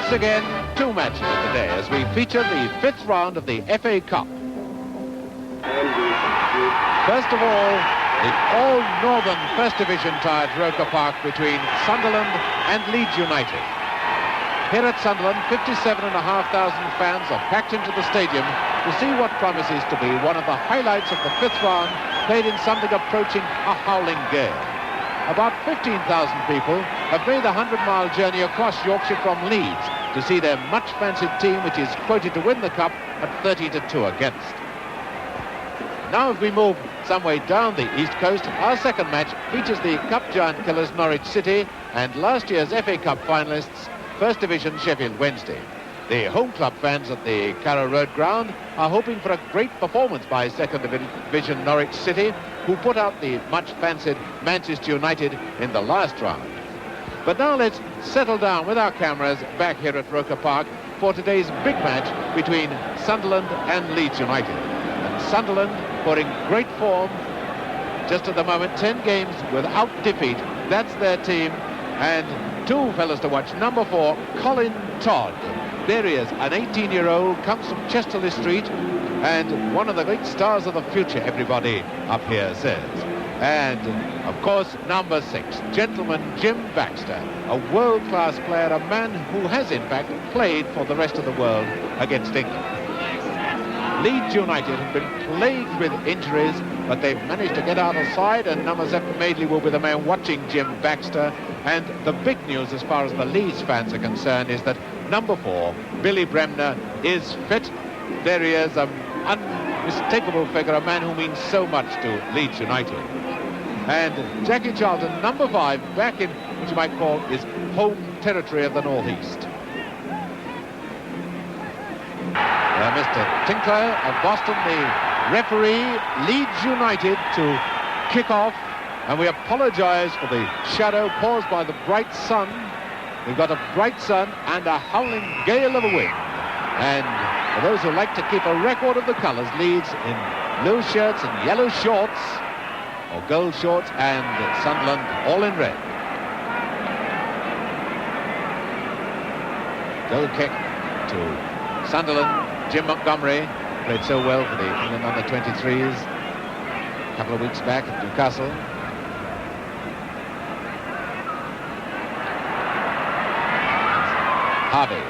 Once again, two matches today as we feature the 5th round of the FA Cup. First of all, the all-northern First Division tie at Roker Park between Sunderland and Leeds United. Here at Sunderland, 57,500 fans are packed into the stadium to see what promises to be one of the highlights of the 5th round, played in something approaching a howling gale. About 15,000 people have made the 100-mile journey across Yorkshire from Leeds to see their much-fancied team, which is quoted to win the Cup at 30-2 against. Now if we move some way down the East Coast, our second match features the Cup giant killers Norwich City and last year's FA Cup finalists, First Division Sheffield Wednesday. The home club fans at the Carrow Road ground are hoping for a great performance by Second Division Norwich City, who put out the much-fancied Manchester United in the last round. But now let's settle down with our cameras back here at Roker Park for today's big match between Sunderland and Leeds United. And Sunderland putting great form just at the moment, 10 games without defeat. That's their team. And two fellas to watch. Number 4, Colin Todd. There he is, an 18-year-old, comes from Chesterley Street, and one of the great stars of the future, everybody up here says. And, of course, number 6, gentleman Jim Baxter, a world-class player, a man who has, in fact, played for the rest of the world against England. Leeds United have been plagued with injuries, but they've managed to get out of side, and number 7 Madeley will be the man watching Jim Baxter. And the big news as far as the Leeds fans are concerned is that number 4, Billy Bremner, is fit. There he is, an unmistakable figure, a man who means so much to Leeds United. And Jackie Charlton, number 5, back in what you might call his home territory of the Northeast. Mr. Tinkler of Boston, the referee, Leeds United to kick off. And we apologise for the shadow caused by the bright sun. We've got a bright sun and a howling gale of a wind. And for those who like to keep a record of the colours, Leeds in blue shirts and yellow shorts, or gold shorts, and Sunderland all in red. Goal kick to Sunderland. Jim Montgomery played so well for the England under-23s a couple of weeks back at Newcastle. Harvey,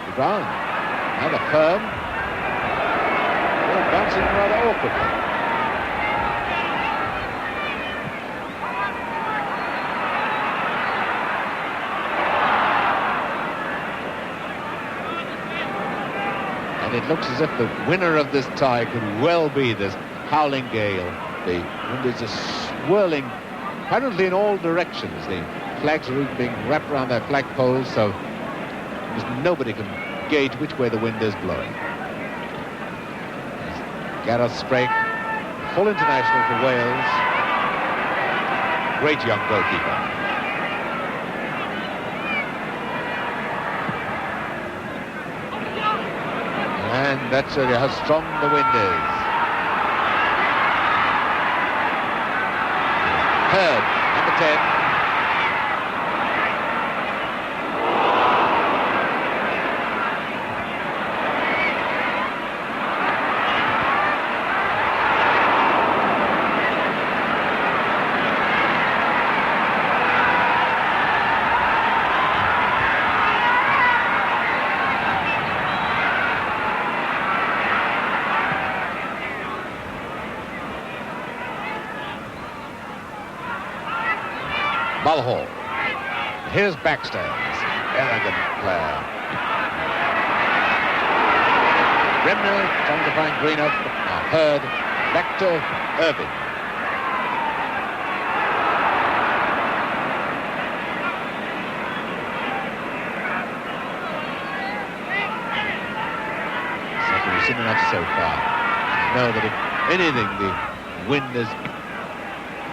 to ground, another firm, bouncing rather awkwardly. And it looks as if the winner of this tie could well be this howling gale. The wind is just swirling apparently in all directions. The flags are being wrapped around their flagpoles, so nobody can gauge which way the wind is blowing. Gareth Sprague, full international for Wales. Great young goalkeeper. And that shows you how strong the wind is. Third, number 10. Mulhall. Here's Baxter, elegant player. Bremner trying to find Greenup. Now Hurd, back to Irving. So we've seen enough so far. Know that if anything, the wind is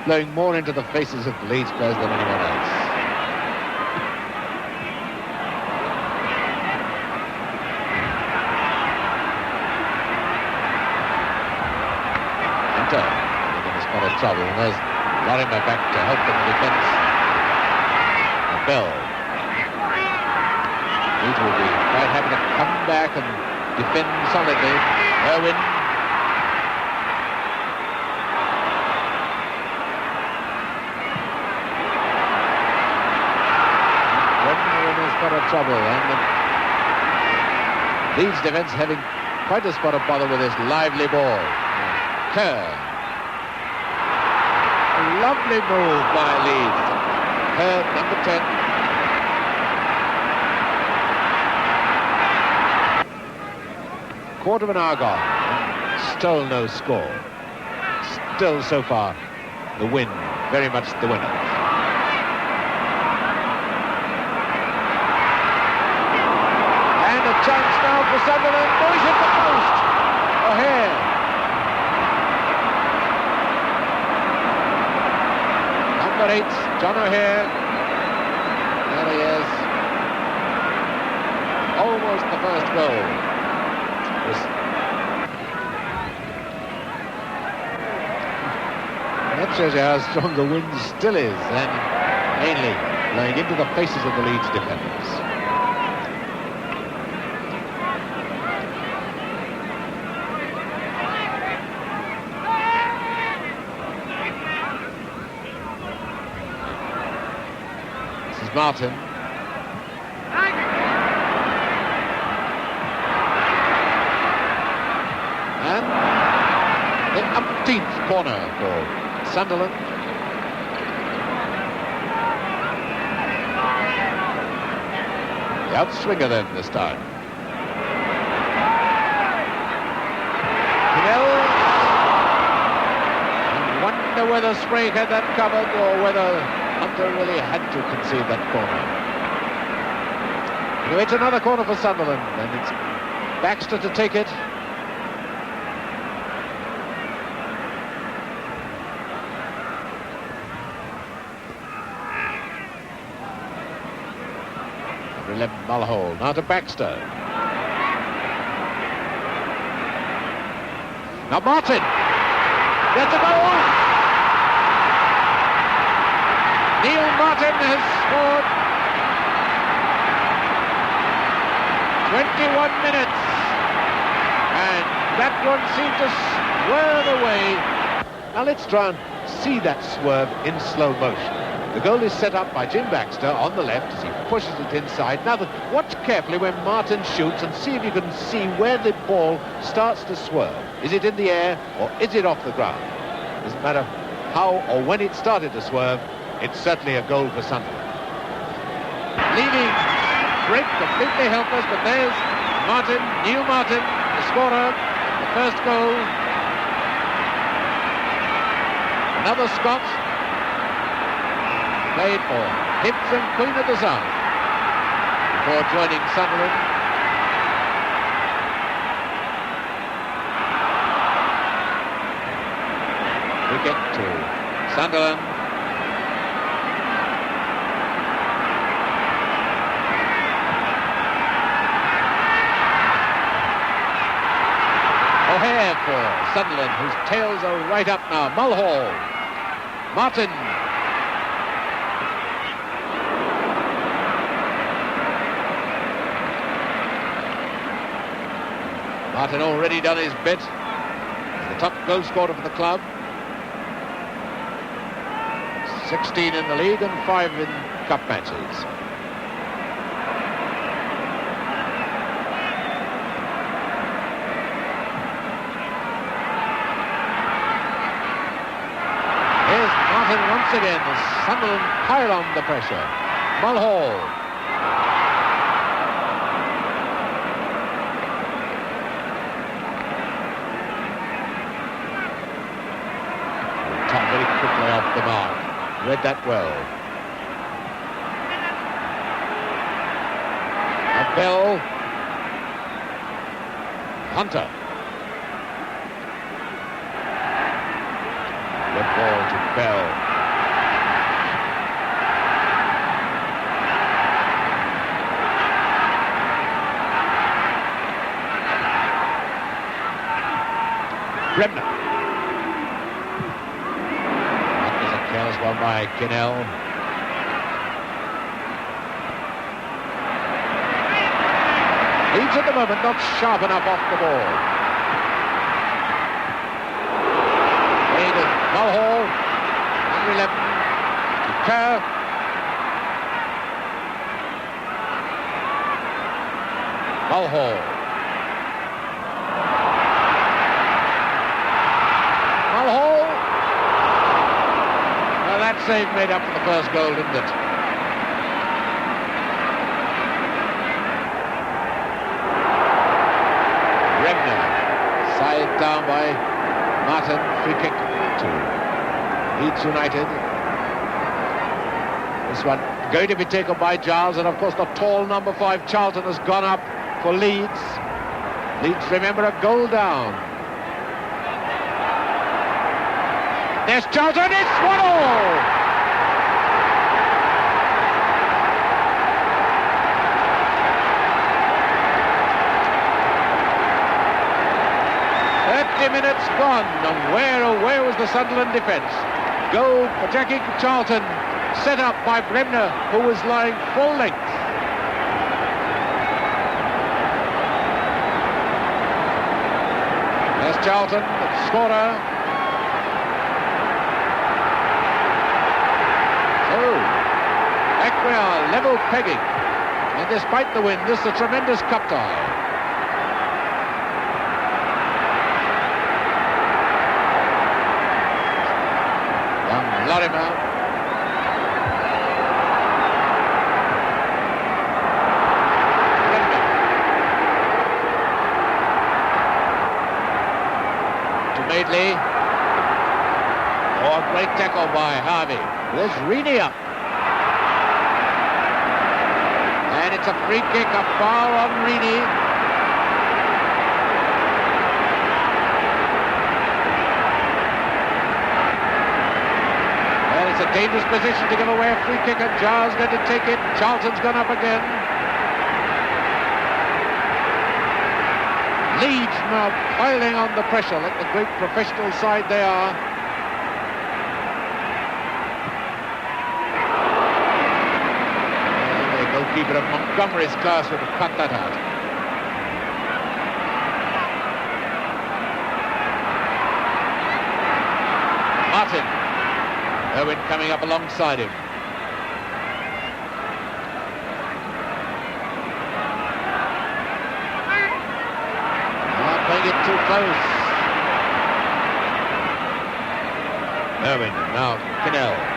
blowing more into the faces of the Leeds players than anyone else. Hunter in a spot of trouble, and there's Lorimer back to help in the defence. And Bell. Leeds will be quite happy to come back and defend solidly. Irwin. Irwin has got a trouble, and the Leeds defence having quite a spot of bother with this lively ball. Kerr. A lovely move by Leeds. Kerr, number 10. Quarter of an hour gone. Still no score. Still, so far, the win very much the winner. And a chance now for Sunderland. Oh, he's hit the post. O'Hare. Number 8, John O'Hare. There he is. Almost the first goal. That shows you how strong the wind still is, and mainly blowing into the faces of the Leeds defenders. This is Martin. And the umpteenth corner for Sunderland. The outswinger then this time. Kenneth. I wonder whether Sprague had that covered or whether Hunter really had to concede that corner. Anyway, it's another corner for Sunderland, and it's Baxter to take it. Mulhall, now to Baxter. Now Martin. That's a goal. Neil Martin has scored. 21 minutes. And that one seemed to swerve away. Now let's try and see that swerve in slow motion. The goal is set up by Jim Baxter on the left as he pushes it inside. Now, watch carefully when Martin shoots and see if you can see where the ball starts to swerve. Is it in the air or is it off the ground? Doesn't matter how or when it started to swerve, it's certainly a goal for Sunderland. Leaving Brigg completely helpless, but there's Martin, Neil Martin, the scorer, the first goal. Another Scot. Played for Hibs and Queen of the South before joining Sunderland. Wicket to Sunderland. O'Hare for Sunderland, whose tails are right up now. Mulhall. Martin. Martin already done his bit. He's the top goal scorer for the club. 16 in the league and 5 in cup matches. Here's Martin once again as Sunderland pile on the pressure. Mulhall. Off the mark. Read that well. A Bell. Hunter. Good ball to Bell. Bremner. Careless one by Kenneth. Leeds at the moment not sharp enough off the ball. Played at Mulhall, number 11, to Kerr. Mulhall. Mulhall. Well, that save made up for the first goal, didn't it? Bremner, side down by Martin, free kick to Leeds United. This one going to be taken by Giles, and of course the tall number 5 Charlton has gone up for Leeds. Leeds, remember, a goal down. There's Charlton, it's 1-1. Minutes gone, and where was the Sunderland defence? Goal for Jackie Charlton, set up by Bremner, who was lying full length. There's Charlton, the scorer. So, back we are, level pegging. And despite the wind, this is a tremendous cup tie. Lorimer. To Madeley. Oh, great tackle by Harvey. There's Reaney up. And it's a free kick, a foul on Reaney. It's a dangerous position to give away a free kick, and Giles going to take it. Charlton's gone up again. Leeds now piling on the pressure like the great professional side they are. And the goalkeeper of Montgomery's class would have cut that out. Martin. Owen coming up alongside him. Not playing it too close. Owen, now Kenneth.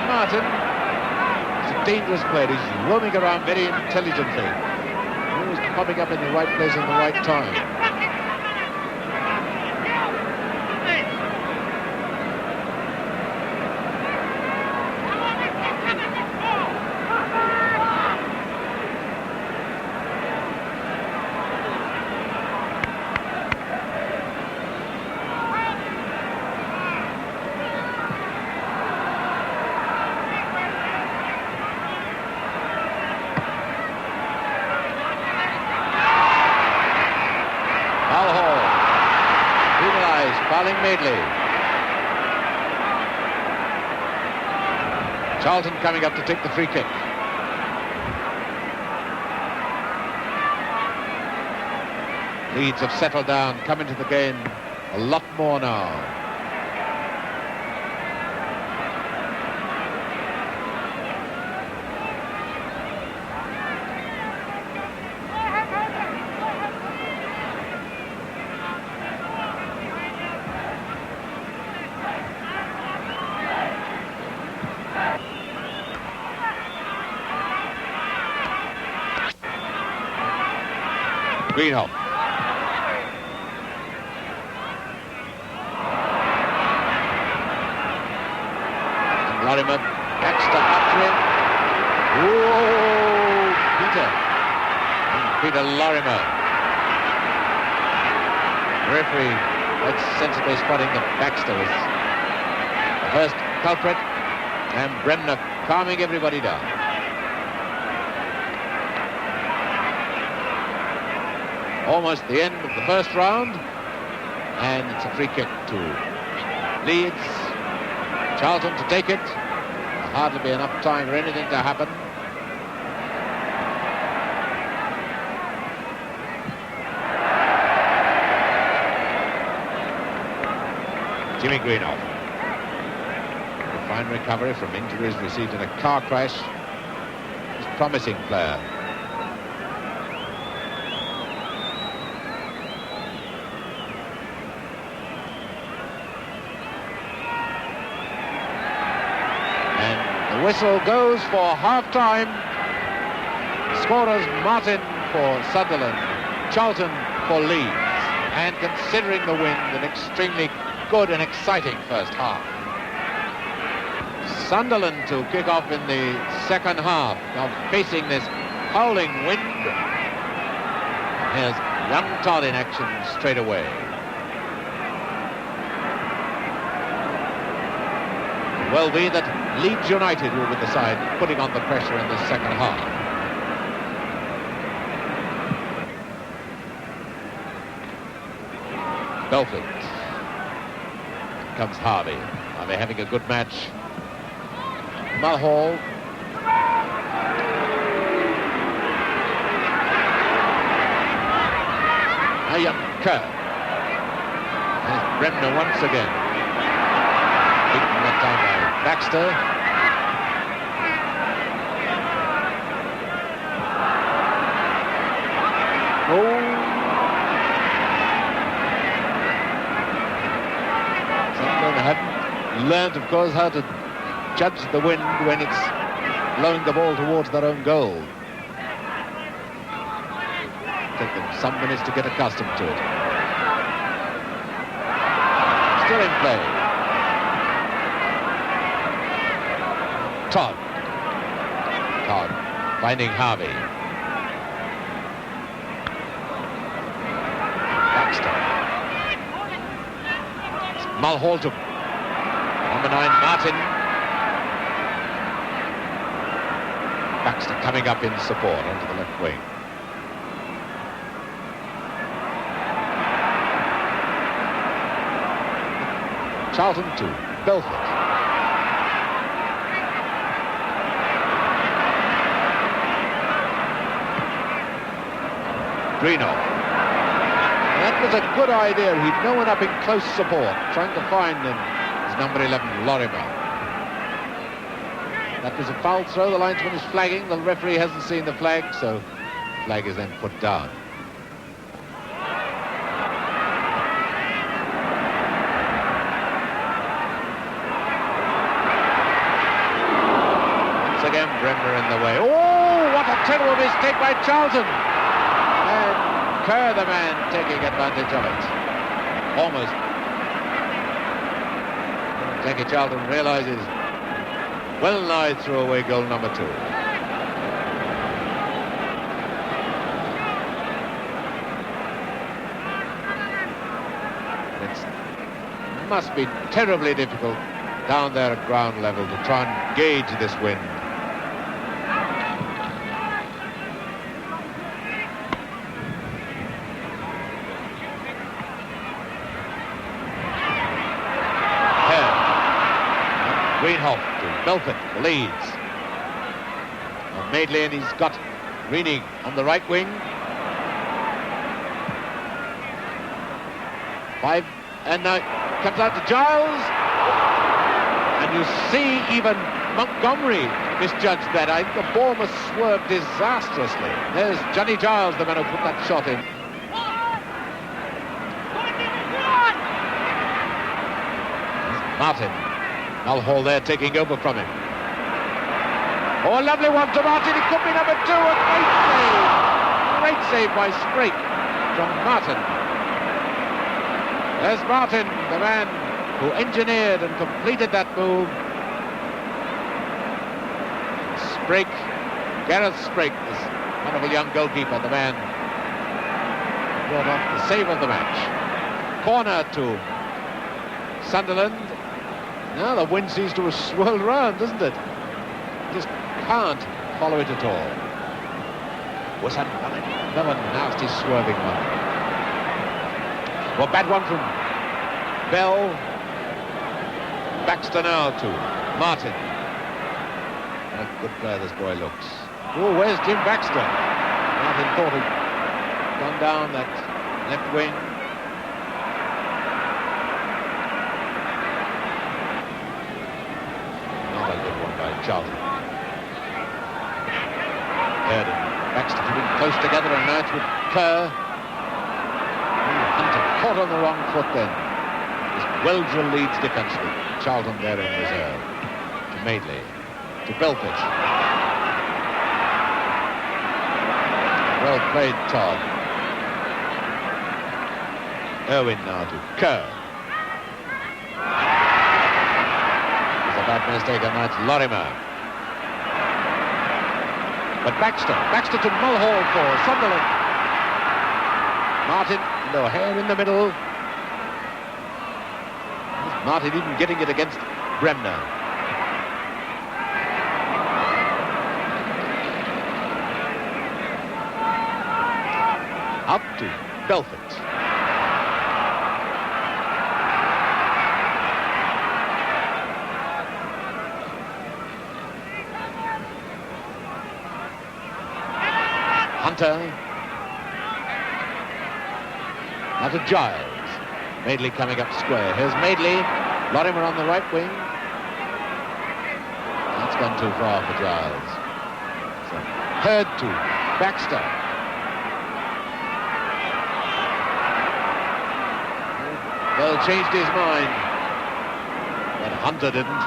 Martin is a dangerous player. He's roaming around very intelligently. Always popping up in the right place at the right time. Madeley. Charlton coming up to take the free kick. Leeds have settled down, come into the game a lot more now. Greenholm. Lorimer, Baxter after him. Whoa, Peter Lorimer. The referee quite sensibly spotting that Baxter was the first culprit, and Bremner calming everybody down. Almost the end of the first round, and it's a free kick to Leeds. Charlton to take it. There'll hardly be enough time for anything to happen. Jimmy Greenough. A fine recovery from injuries received in a car crash. He's a promising player. And the whistle goes for half-time. Scorers Martin for Sunderland, Charlton for Leeds. And considering the wind, an extremely good and exciting first half. Sunderland to kick off in the second half, now facing this howling wind. Here's young Todd in action straight away. It will be that Leeds United will be the side putting on the pressure in the second half. Belford. Comes Harvey. Harvey having a good match. Mulhall. A young Kerr. There's Bremner once again. Beaten that time by Baxter. Oh. Learned, of course, how to judge the wind when it's blowing the ball towards their own goal. Take them some minutes to get accustomed to it. Still in play. Todd. Todd finding Harvey. Baxter. Mulhall to number 9, Martin. Baxter coming up in support onto the left wing. Charlton to Belford. Greenough. That was a good idea. He'd no one up in close support, trying to find him. Number 11, Lorimer. That was a foul throw. The linesman is flagging. The referee hasn't seen the flag, so the flag is then put down. Once again, Bremner in the way. Oh, what a terrible mistake by Charlton. And Kerr, the man, taking advantage of it. Almost. Jackie Charlton realises well nigh threw away goal number 2. It must be terribly difficult down there at ground level to try and gauge this wind. Greenhoff to Belford for Leeds. And Madeley, and he's got Reaney on the right wing. 5, and now comes out to Giles. And you see even Montgomery misjudged that. I think the ball must swerve disastrously. There's Johnny Giles, the man who put that shot in. Martin. Mulhall there taking over from him. Oh, a lovely one to Martin. It could be number 2. A great save. Great save by Sprake from Martin. There's Martin, the man who engineered and completed that move. Sprake, Gareth Sprake, this wonderful young goalkeeper, the man brought off the save of the match. Corner to Sunderland. Now the wind seems to have swirled round, doesn't it? Just can't follow it at all. Was another nasty swerving one. Well, bad one from Bell. Baxter now to Martin. What a good player this boy looks. Oh, where's Jim Baxter? Martin thought he'd gone down that left wing. Not a good one by Charlton. Heard and Baxter keeping close together, and now it's with Kerr. Hunter caught on the wrong foot then. This well-drilled Leeds defence with Charlton there in reserve. To Madeley. To Belfitch. Well played, Todd. Irwin now to Kerr. It's a bad mistake, and that's Lorimer. But Baxter to Mulhall for Sunderland. Martin, no hair in the middle. Martin even getting it against Bremner. Up to Belfort. Hunter. Now to Giles. Madeley coming up square. Here's Madeley. Lorimer on the right wing. That's gone too far for Giles. So, Hurd to Baxter. Well, changed his mind. But Hunter didn't.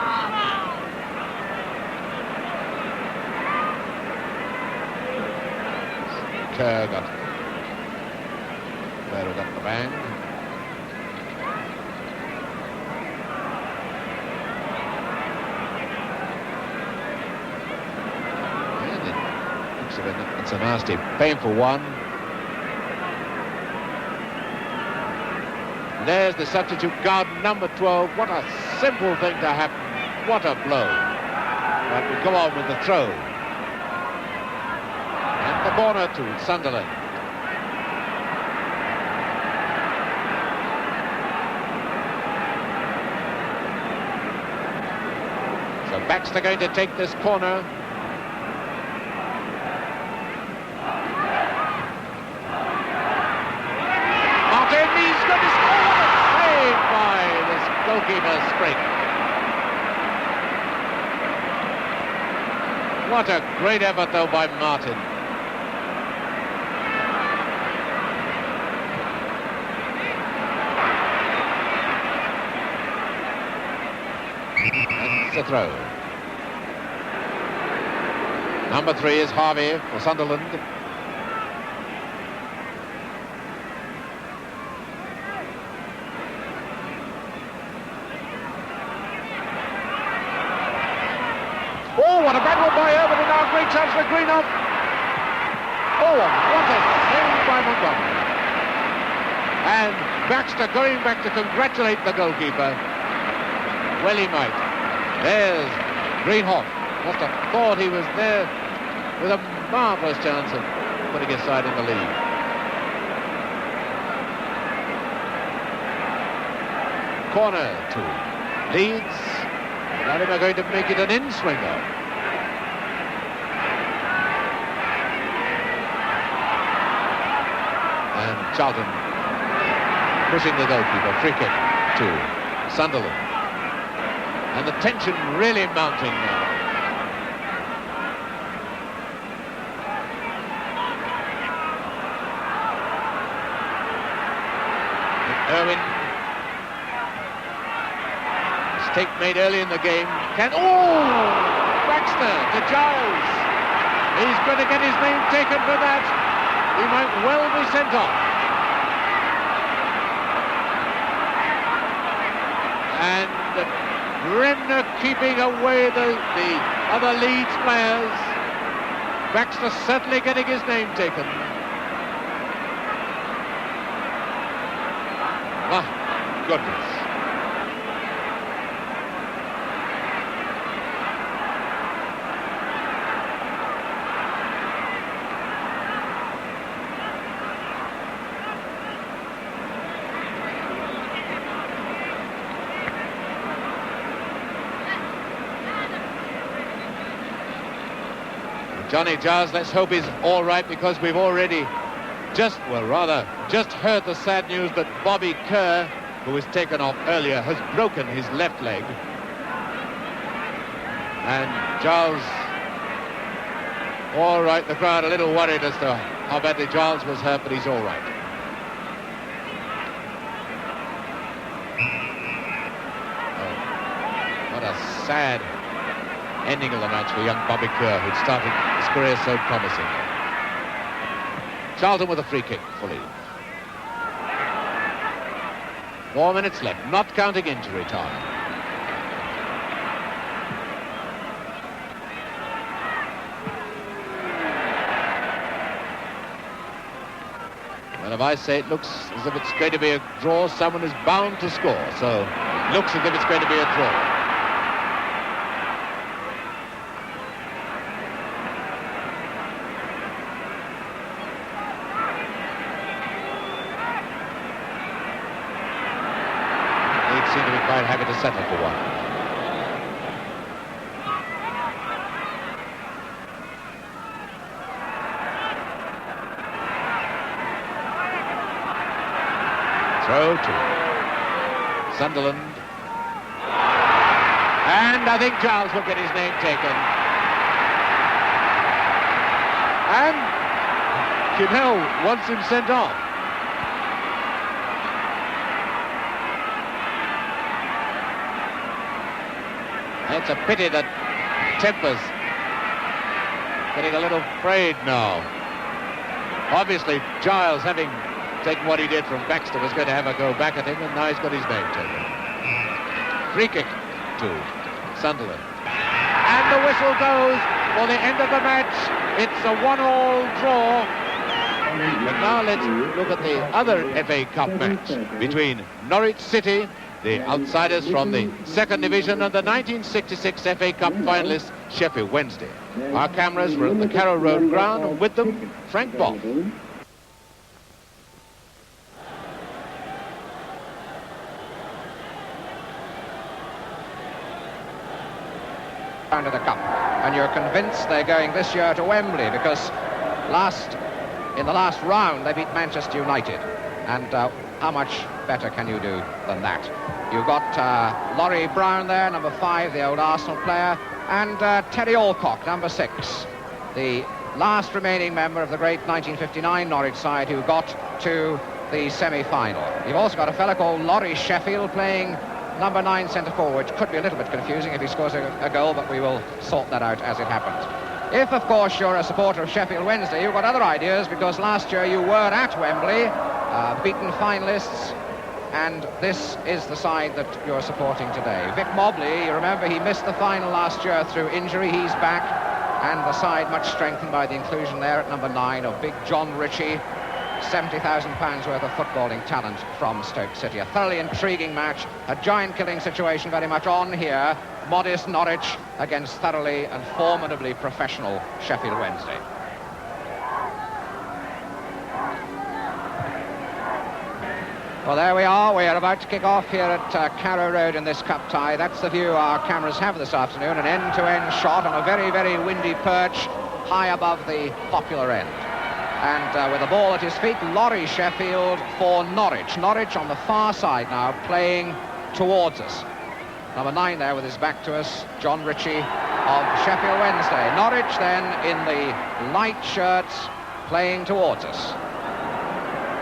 Kerr got the bang. It's a nasty, painful one. And there's the substitute guard, number 12. What a simple thing to happen. What a blow. But we go on with the throw. And the corner to Sunderland. So Baxter going to take this corner. Goalkeeper Spring. What a great effort though by Martin. That's the throw. Number 3 is Harvey for Sunderland. What a bad one by Irwin, and now a great chance for Greenough. Oh, what a save by Montgomery. And Baxter going back to congratulate the goalkeeper. Well, he might. There's Greenhoff. Must have thought he was there with a marvellous chance of putting his side in the lead. Corner to Leeds. Lorimer going to make it an in-swinger. And Charlton pushing the goalkeeper. Free kick to Sunderland. And the tension really mounting now. Irwin. Mistake made early in the game. Baxter to Giles. He's going to get his name taken for that. He might well be sent off. And Bremner keeping away the other Leeds players. Baxter certainly getting his name taken. My goodness. Johnny Giles, let's hope he's all right, because we've already just heard the sad news that Bobby Kerr, who was taken off earlier, has broken his left leg. And Giles, all right, the crowd a little worried as to how badly Giles was hurt, but he's all right. Oh, what a sad ending of the match for young Bobby Kerr, who'd started his career so promisingly. Charlton with a free kick for Leeds. 4 minutes left, not counting injury time. Well, if I say it looks as if it's going to be a draw, someone is bound to score. So it looks as if it's going to be a draw. Leeds seem to be quite happy to settle for one. Throw to Sunderland. And I think Giles will get his name taken. And Kenneth wants him sent off. It's a pity that temper's getting a little frayed now. Obviously, Giles, having taken what he did from Baxter, was going to have a go back at him, and now he's got his name taken. Free kick to Sunderland. And the whistle goes for the end of the match. It's a 1-1 draw. But now let's look at the other FA Cup match between Norwich City, the outsiders from the second division, and the 1966 FA Cup finalist Sheffield Wednesday. Our cameras were at the Carrow Road ground, and with them, Frank Bob. Round of the cup, and you're convinced they're going this year to Wembley, because in the last round they beat Manchester United, and how much better can you do than that? You've got Laurie Brown there, number 5, the old Arsenal player, and Terry Alcock, number 6, the last remaining member of the great 1959 Norwich side who got to the semi-final. You've also got a fellow called Laurie Sheffield playing number 9 centre-forward, which could be a little bit confusing if he scores a goal, but we will sort that out as it happens. If, of course, you're a supporter of Sheffield Wednesday, you've got other ideas, because last year you were at Wembley, beaten finalists, and this is the side that you're supporting today. Vic Mobley, you remember, he missed the final last year through injury. He's back, and the side much strengthened by the inclusion there at number 9 of big John Ritchie, £70,000 worth of footballing talent from Stoke City. A thoroughly intriguing match, a giant-killing situation very much on here. Modest Norwich against thoroughly and formidably professional Sheffield Wednesday. Well, there we are. We are about to kick off here at Carrow Road in this cup tie. That's the view our cameras have this afternoon, an end-to-end shot on a very, very windy perch high above the popular end. And with the ball at his feet, Laurie Sheffield for Norwich. Norwich on the far side now, playing towards us. Number 9 there with his back to us, John Ritchie of Sheffield Wednesday. Norwich then in the light shirts, playing towards us.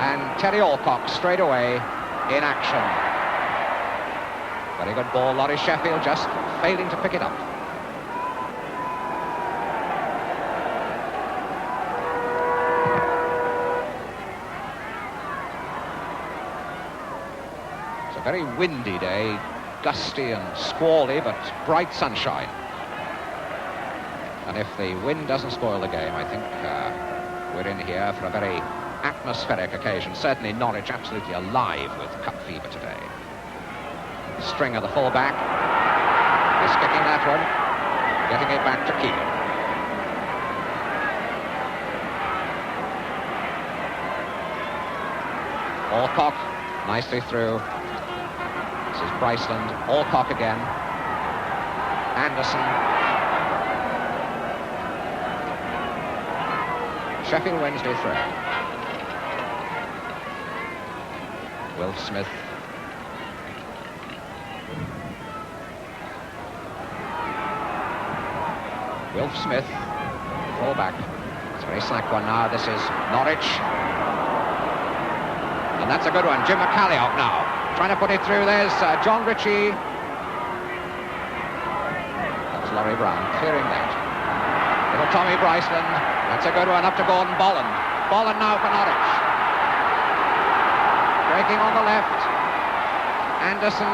And Terry Alcock straight away in action. Very good ball, Laurie Sheffield just failing to pick it up. It's a very windy day, gusty and squally, but bright sunshine. And if the wind doesn't spoil the game, I think we're in here for a very atmospheric occasion. Certainly Norwich absolutely alive with cup fever today. Stringer, the full-back, is kicking that one, getting it back to Keegan. Alcock, nicely through. This is Bryceland. Alcock again. Anderson. Sheffield Wednesday throw. Wilf Smith. Wilf Smith, full-back. It's a very slack one now. This is Norwich. And that's a good one. Jim McCalliop now. Trying to put it through. There's John Ritchie. That's Laurie Brown clearing that. Little Tommy Bryceland. That's a good one up to Gordon Bolland. Bolland now for Norwich. Breaking on the left. Anderson.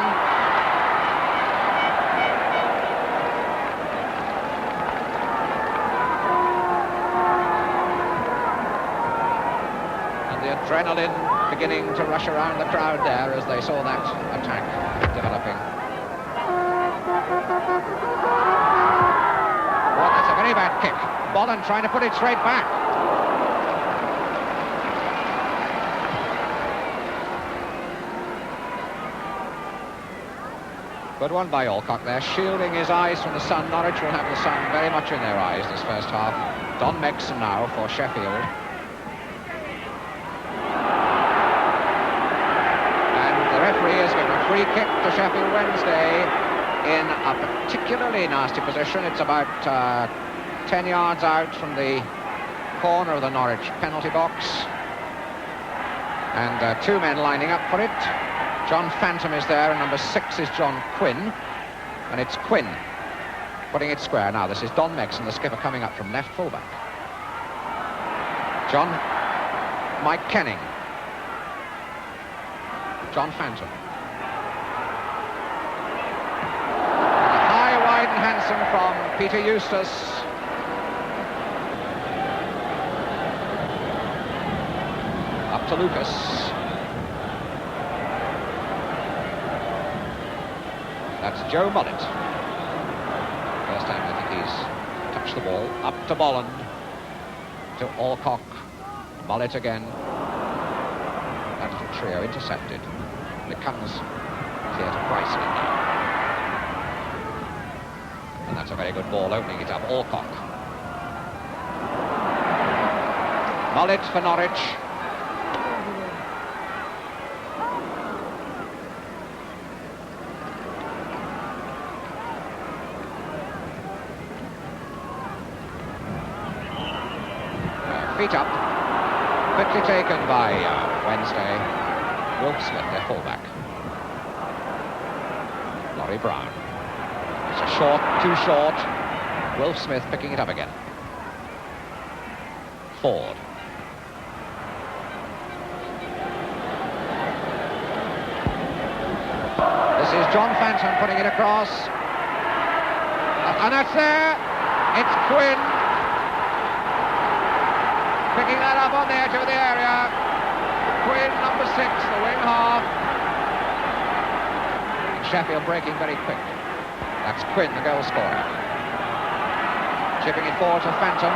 And the adrenaline beginning to rush around the crowd there as they saw that attack developing. Well, that's a very bad kick. Bolland trying to put it straight back. Good one by Alcock there, shielding his eyes from the sun. Norwich will have the sun very much in their eyes this first half. Don Megson now for Sheffield. Referee has given a free kick to Sheffield Wednesday in a particularly nasty position. It's about 10 yards out from the corner of the Norwich penalty box. And two men lining up for it. John Phantom is there, and number 6 is John Quinn. And it's Quinn putting it square. Now this is Don Megson, the skipper, coming up from left fullback. Mike Kenning. John Phantom. High, wide and handsome from Peter Eustace. Up to Lucas. That's Joe Mullet. First time I think he's touched the ball. Up to Bolland. To Alcock. Mullet again. That little trio intercepted. And it comes clear to Bryson now. And that's a very good ball, opening it up. Alcock. Mullet for Norwich. Feet up. Quickly taken by Wednesday. Wilf Smith, their fullback. Laurie Brown. It's a short, too short. Wilf Smith picking it up again. Ford. This is John Phantom putting it across. And that's there. It's Quinn. Picking that up on the edge of the area. Quinn, number 6, the wing half. Sheffield breaking very quick. That's Quinn, the goal scorer. Chipping it forward to Phantom.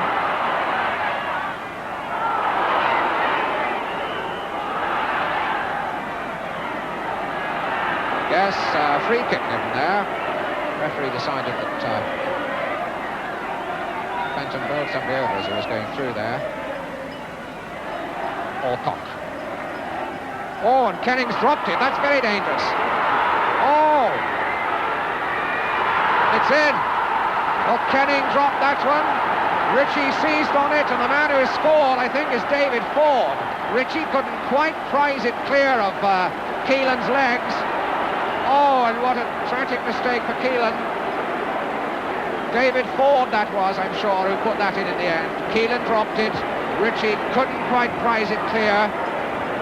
Yes, free kick given there. Referee decided that Phantom bowled somebody over as he was going through there. Alcock. Oh, and Kenning's dropped it. That's very dangerous. Oh! It's in. Well, Kenning dropped that one. Ritchie seized on it, and the man who has scored, I think, is David Ford. Ritchie couldn't quite prize it clear of Keelan's legs. Oh, and what a tragic mistake for Keelan. David Ford, that was, I'm sure, who put that in the end. Keelan dropped it. Ritchie couldn't quite prize it clear,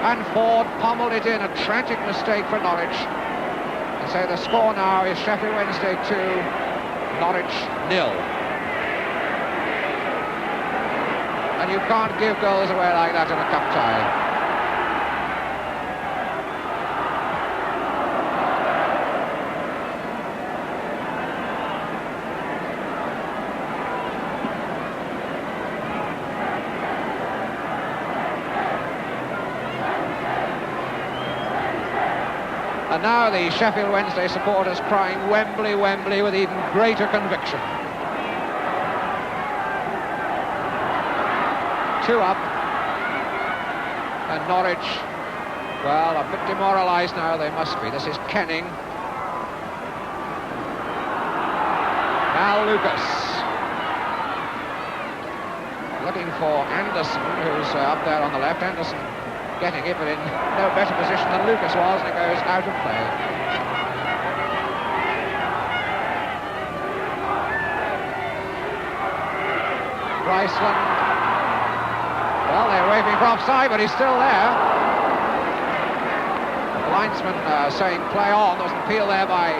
and Ford pummeled it in. A tragic mistake for Norwich. And so the score now is Sheffield Wednesday 2, Norwich 0. And you can't give goals away like that in a cup tie. And now the Sheffield Wednesday supporters crying Wembley, Wembley with even greater conviction. 2 up. And Norwich, well, a bit demoralised now, they must be. This is Kenneth. Now Lucas. Looking for Anderson, who's up there on the left. Anderson getting it, but in no better position than Lucas was, and it goes out of play. Bryceland. Well, they're waving for offside, but he's still there. The linesman saying play on. There was an appeal there by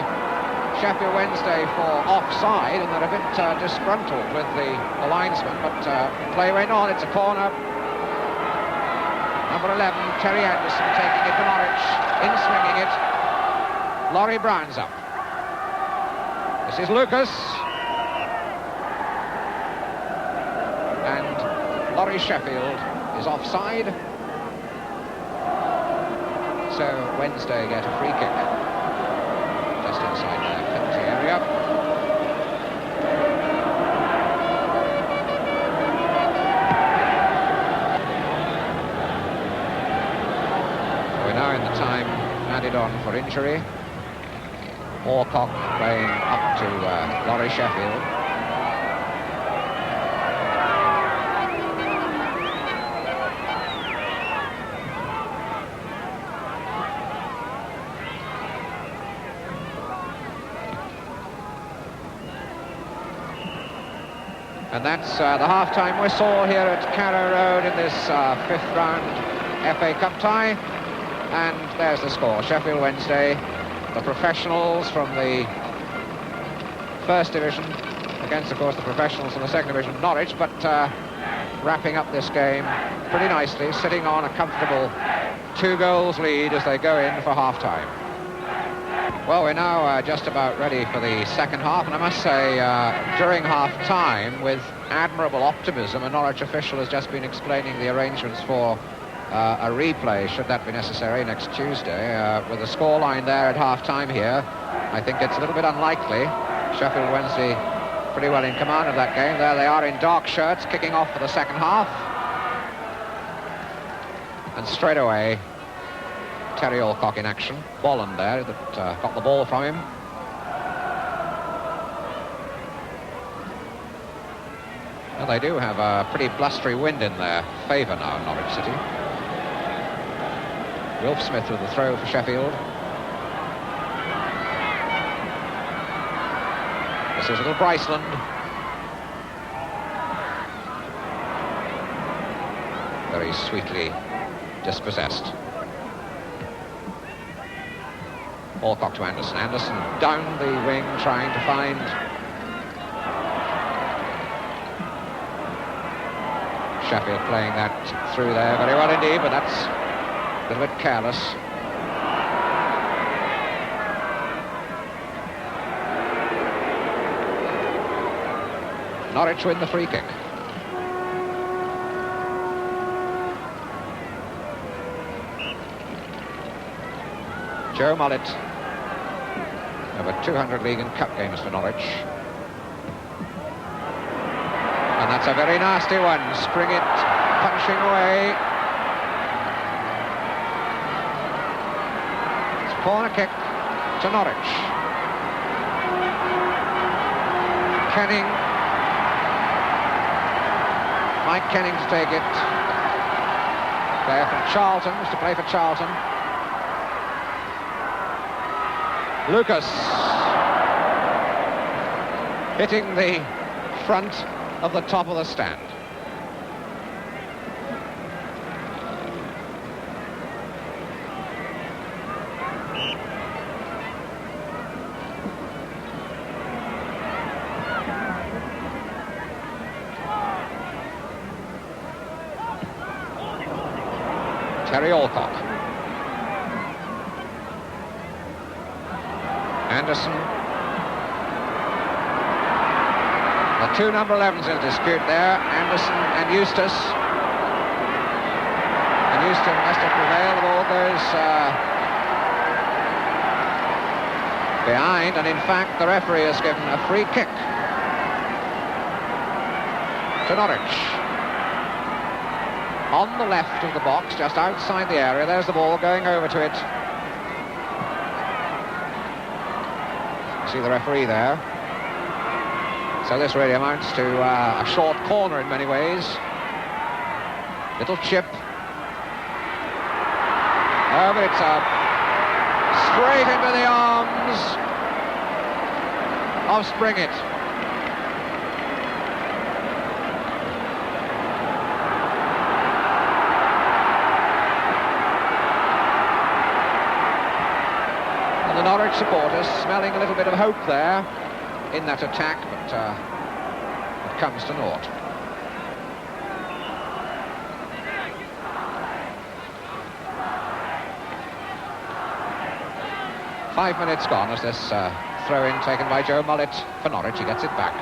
Sheffield Wednesday for offside, and they're a bit disgruntled with the linesman, but play went on. It's a corner. Number 11, Terry Anderson, taking it to Norwich, in-swinging it. Laurie Brown's up. This is Lucas. And Laurie Sheffield is offside. So Wednesday get a free kick. Just inside their penalty area. Now in the time added on for injury. Orcock playing up to Laurie Sheffield. And that's the half-time whistle here at Carrow Road in this 5th round FA Cup tie. And there's the score. Sheffield Wednesday, the professionals from the 1st division, against, of course, the professionals from the 2nd division, Norwich, but wrapping up this game pretty nicely, sitting on a comfortable 2-goals lead as they go in for half-time. Well, we're now just about ready for the second half, and I must say, during half-time, with admirable optimism, a Norwich official has just been explaining the arrangements for a replay, should that be necessary, next Tuesday. With the scoreline there at half-time here, I think it's a little bit unlikely. Sheffield Wednesday pretty well in command of that game. There they are in dark shirts, kicking off for the second half. And straight away, Terry Alcock in action. Bolland there that got the ball from him. Well, they do have a pretty blustery wind in their favour now in Norwich City. Wilf Smith with the throw for Sheffield. This is little Bryceland. Very sweetly dispossessed. Alcock to Anderson. Anderson down the wing, trying to find Sheffield, playing that through there very well indeed, but that's a little bit careless. Norwich win the free kick. Joe Mullet, over 200 league and cup games for Norwich. And that's a very nasty one. Spring it, punching away. It's a corner kick to Norwich. Canning. Mike Canning to take it. Player from Charlton, was to play for Charlton. Lucas hitting the front of the top of the stand. Terry Alcock. Anderson. The two number 11s in dispute there, Anderson and Eustace. And Eustace must have prevailed. The ball goes behind, and in fact the referee has given a free kick to Norwich. on the left of the box, just outside the area. There's the ball going over to it. See the referee there. So this really amounts to a short corner in many ways. Little chip. Oh, but it's straight into the arms of Springett. And the Norwich supporters smelling a little bit of hope there in that attack, but it comes to naught. Five minutes gone as this throw-in taken by Joe Mullett for Norwich. He gets it back.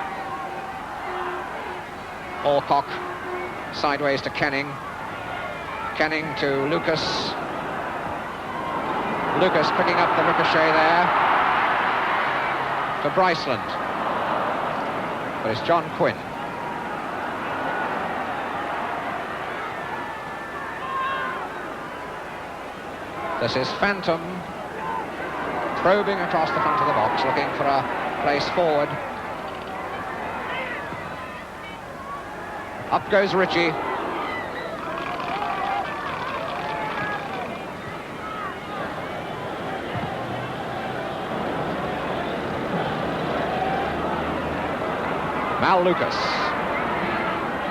Alcock sideways to Kenning. Kenning to Lucas. Lucas picking up the ricochet there to Bryceland. But it's John Quinn. This is Phantom probing across the front of the box, looking for a place forward. Up goes Ritchie. Mal Lucas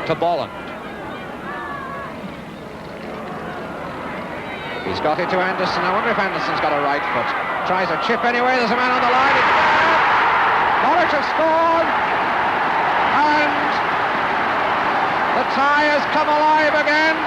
to Bolland. He's got it to Anderson. I wonder if Anderson's got a right foot. Tries a chip anyway. There's a man on the line. It's there. Norwich have scored. And the tie has come alive again.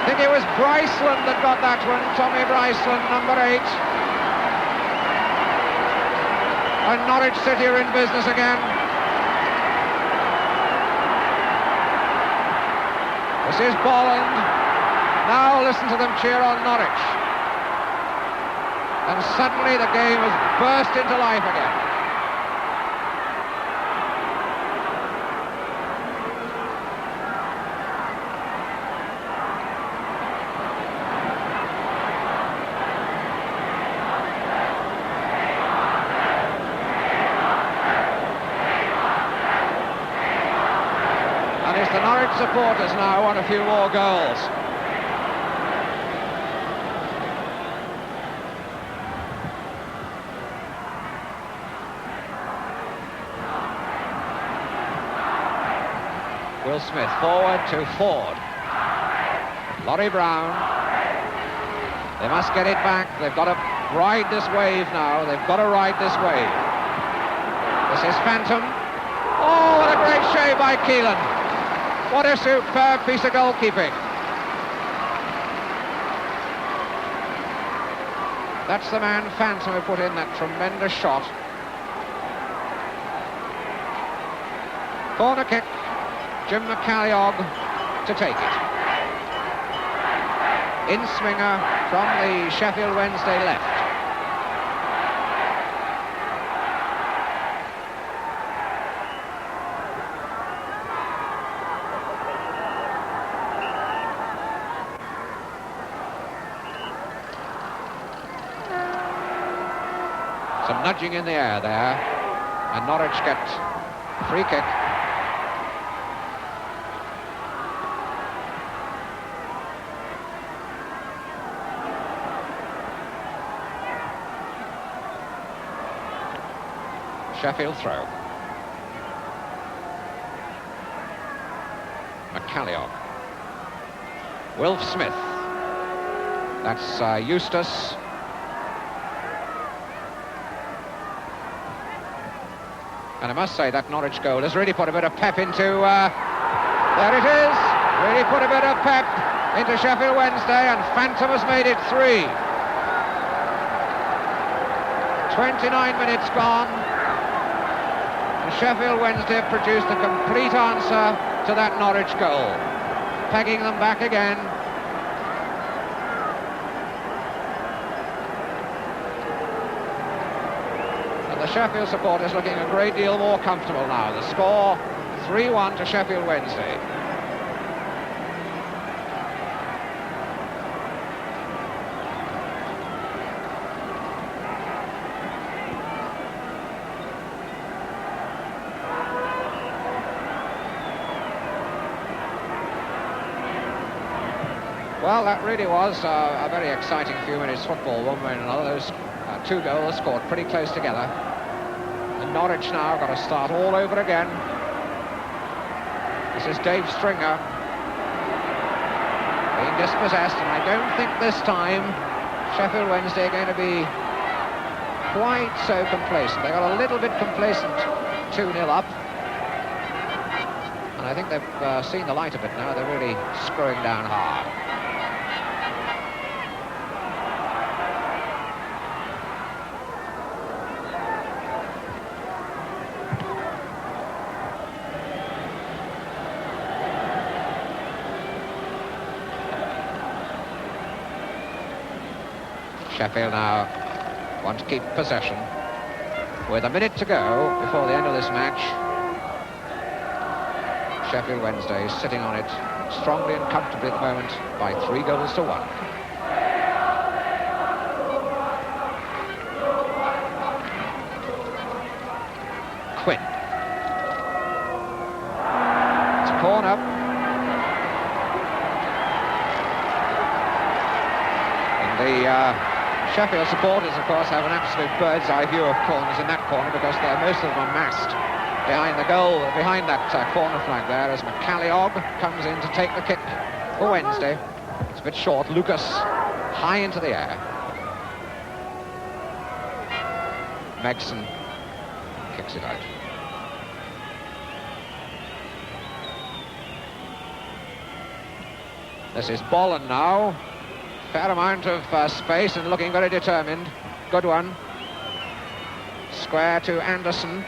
I think it was Bryceland that got that one. Tommy Bryceland, number 8. And Norwich City are in business again. This is Bolland. Now listen to them cheer on Norwich. And suddenly the game has burst into life again. The Norwich supporters now want a few more goals. Will Smith forward to Ford. Laurie Brown. They must get it back. They've got to ride this wave now. They've got to ride this wave. This is Phantom. Oh, what a great shave by Keelan. What a superb piece of goalkeeping. That's the man Phantom who put in that tremendous shot. Corner kick. Jim McCalliog to take it. In swinger from the Sheffield Wednesday left. Some nudging in the air there, and Norwich get free kick. Sheffield throw. McCalliog. Wilf Smith. That's Eustace. And I must say that Norwich goal has really put a bit of pep into, there it is, really put a bit of pep into Sheffield Wednesday, and Phantom has made it 3. 29 minutes gone, and Sheffield Wednesday have produced a complete answer to that Norwich goal, pegging them back again. Sheffield supporters looking a great deal more comfortable now. The score 3-1 to Sheffield Wednesday. Well, that really was a very exciting few minutes football, one way and another. Those two goals scored pretty close together. And Norwich now got to start all over again. This is Dave Stringer being dispossessed, and I don't think this time Sheffield Wednesday are going to be quite so complacent. They got a little bit complacent 2-0 up. And I think they've seen the light of it now. They're really screwing down hard. Sheffield now want to keep possession with a minute to go before the end of this match. Sheffield Wednesday sitting on it strongly and comfortably at the moment by 3-1. Quinn. It's a corner. And the Sheffield supporters, of course, have an absolute bird's eye view of corners in that corner because most of them are massed behind the goal, behind that corner flag there, as McCalliog comes in to take the kick for Wednesday. It's a bit short. Lucas high into the air. Megson kicks it out. This is Bolland now. Fair amount of space and looking very determined. Good one. Square to Anderson.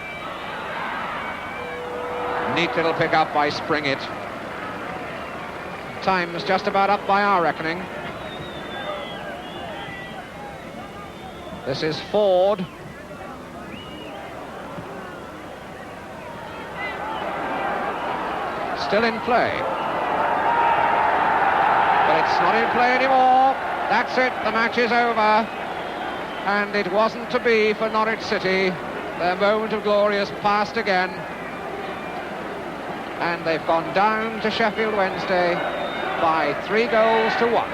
Neat little pick up by Springett. Time's just about up by our reckoning. This is Ford. Still in play. But it's not in play anymore. That's it, the match is over. And it wasn't to be for Norwich City. Their moment of glory has passed again. And they've gone down to Sheffield Wednesday by 3-1.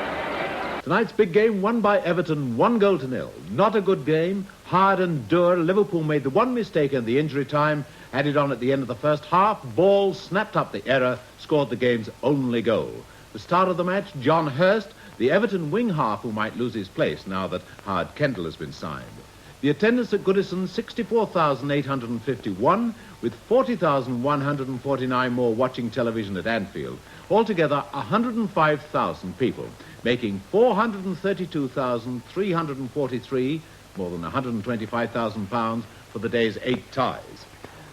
Tonight's big game won by Everton 1-0. Not a good game. Hard and dour. Liverpool made the one mistake in the injury time. Added on at the end of the first half. Ball snapped up the error. Scored the game's only goal. The start of the match, John Hurst, the Everton wing half who might lose his place now that Howard Kendall has been signed. The attendance at Goodison, 64,851, with 40,149 more watching television at Anfield. Altogether, 105,000 people, making 432,343, more than £125,000 for the day's 8 ties.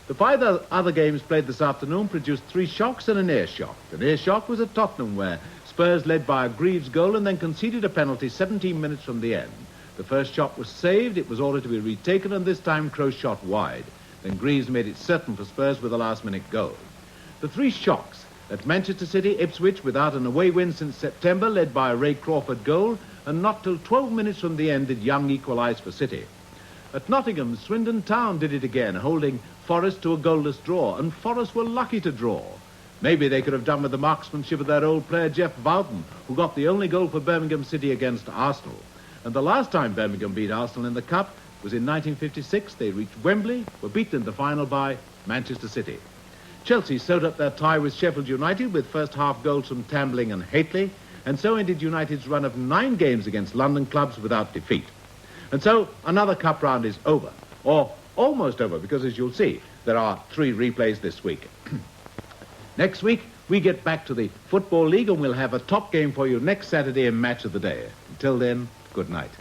The 5 other games played this afternoon produced 3 shocks and an ear shock. An ear shock was at Tottenham, where Spurs led by a Greaves goal and then conceded a penalty 17 minutes from the end. The first shot was saved, it was ordered to be retaken, and this time Kroos shot wide. Then Greaves made it certain for Spurs with a last-minute goal. The 3 shocks at Manchester City, Ipswich, without an away win since September, led by a Ray Crawford goal, and not till 12 minutes from the end did Young equalise for City. At Nottingham, Swindon Town did it again, holding Forest to a goalless draw, and Forest were lucky to draw. Maybe they could have done with the marksmanship of their old player Jeff Boughton, who got the only goal for Birmingham City against Arsenal. And the last time Birmingham beat Arsenal in the Cup was in 1956. They reached Wembley, were beaten in the final by Manchester City. Chelsea sewed up their tie with Sheffield United with first half goals from Tambling and Haitley, and so ended United's run of 9 games against London clubs without defeat. And so another cup round is over, or almost over, because as you'll see, there are 3 replays this week. Next week, we get back to the Football League and we'll have a top game for you next Saturday in Match of the Day. Until then, good night.